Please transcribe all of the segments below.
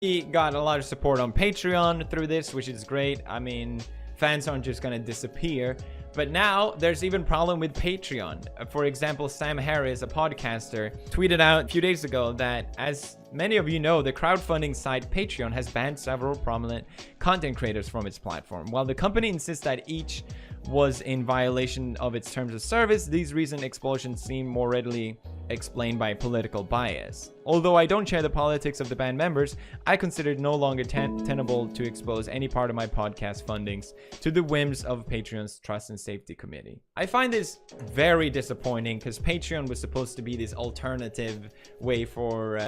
He got a lot of support on Patreon through this, which is great. I mean, fans aren't just gonna disappear. But now there's even problem with Patreon. For example, Sam Harris, a podcaster, tweeted out a few days ago that, as many of you know, the crowdfunding site Patreon has banned several prominent content creators from its platform. While the company insists that each was in violation of its terms of service, these recent explosions seem more readily explained by political bias. Although I don't share the politics of the band members, I consider it no longer tenable to expose any part of my podcast fundings to the whims of Patreon's Trust and Safety Committee. I find this very disappointing because Patreon was supposed to be this alternative way for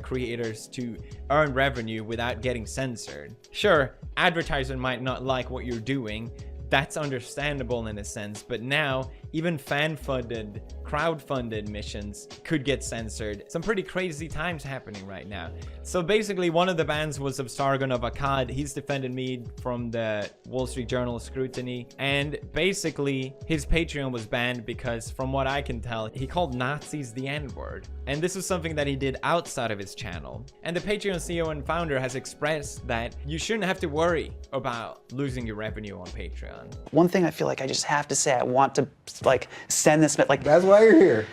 creators to earn revenue without getting censored. Sure, advertisers might not like what you're doing. That's understandable in a sense, but now even fan-funded, crowd-funded missions could get censored. Some pretty crazy times happening right now. So basically, one of the bans was of Sargon of Akkad. He's defended me from the Wall Street Journal scrutiny, and basically his Patreon was banned because, from what I can tell, he called Nazis the N-word. And this was something that he did outside of his channel. And the Patreon CEO and founder has expressed that you shouldn't have to worry about losing your revenue on Patreon. One thing I feel like I just have to say, I want to like send this, like, that's why you're here.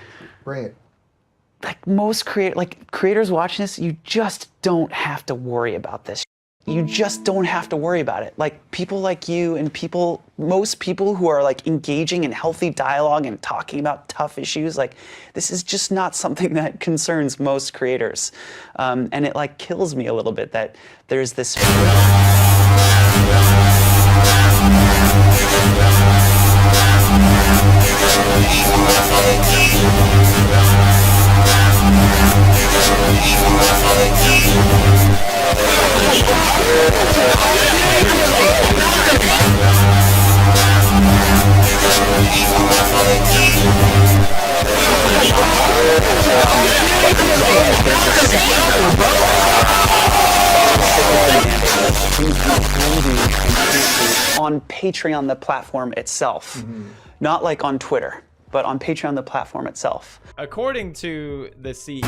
Bring it. Like most creators watching this, you just don't have to worry about this. You just don't have to worry about it. Like people like you and most people who are like engaging in healthy dialogue and talking about tough issues, like this is just not something that concerns most creators. And it like kills me a little bit that there's this. On Patreon, the platform itself, not like on Twitter, but on Patreon, the platform itself. According to the CEO,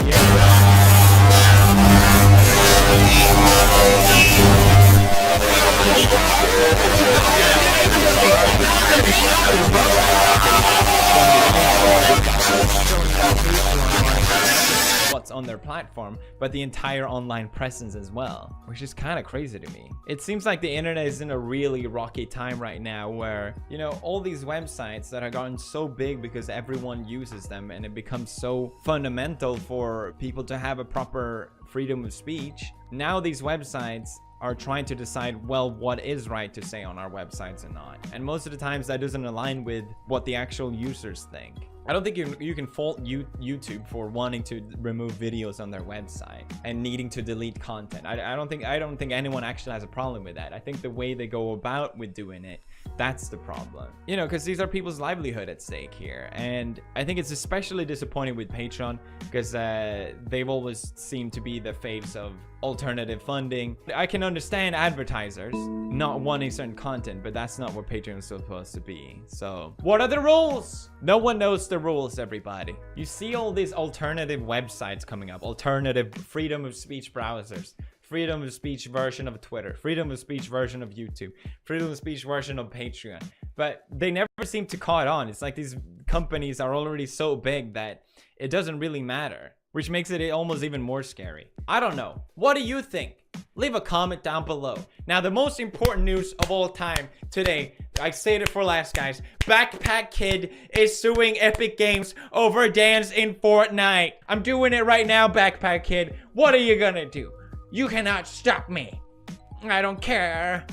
what's on their platform, but the entire online presence as well, which is kind of crazy to me. It seems like the internet is in a really rocky time right now where, you know, all these websites that have gotten so big because everyone uses them and it becomes so fundamental for people to have a proper freedom of speech. Now these websites are trying to decide, well, what is right to say on our websites and not. And most of the times that doesn't align with what the actual users think. I don't think you can fault YouTube for wanting to remove videos on their website and needing to delete content. I don't think anyone actually has a problem with that. I think the way they go about with doing it, that's the problem. You know, because these are people's livelihood at stake here. And I think it's especially disappointing with Patreon because they've always seemed to be the faves of alternative funding. I can understand advertisers not wanting certain content, but that's not what Patreon is supposed to be. So what are the rules? No one knows the rules, everybody. You see all these alternative websites coming up, alternative freedom of speech browsers, freedom of speech version of Twitter, freedom of speech version of YouTube, freedom of speech version of Patreon, but they never seem to caught on. It's like these companies are already so big that it doesn't really matter, which makes it almost even more scary. I don't know. What do you think? Leave a comment down below. Now, the most important news of all time today, I saved it for last, guys. Backpack Kid is suing Epic Games over dance in Fortnite. I'm doing it right now, Backpack Kid. What are you gonna do? You cannot stop me. I don't care.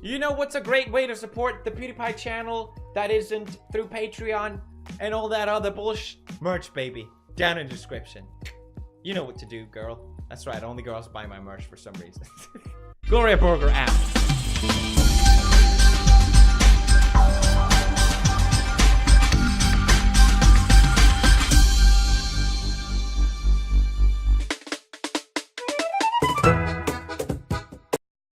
You know what's a great way to support the PewDiePie channel that isn't through Patreon and all that other bullshit? Merch, baby. Down in the description. You know what to do, girl. That's right, only girls buy my merch for some reason. Gloria Burger out.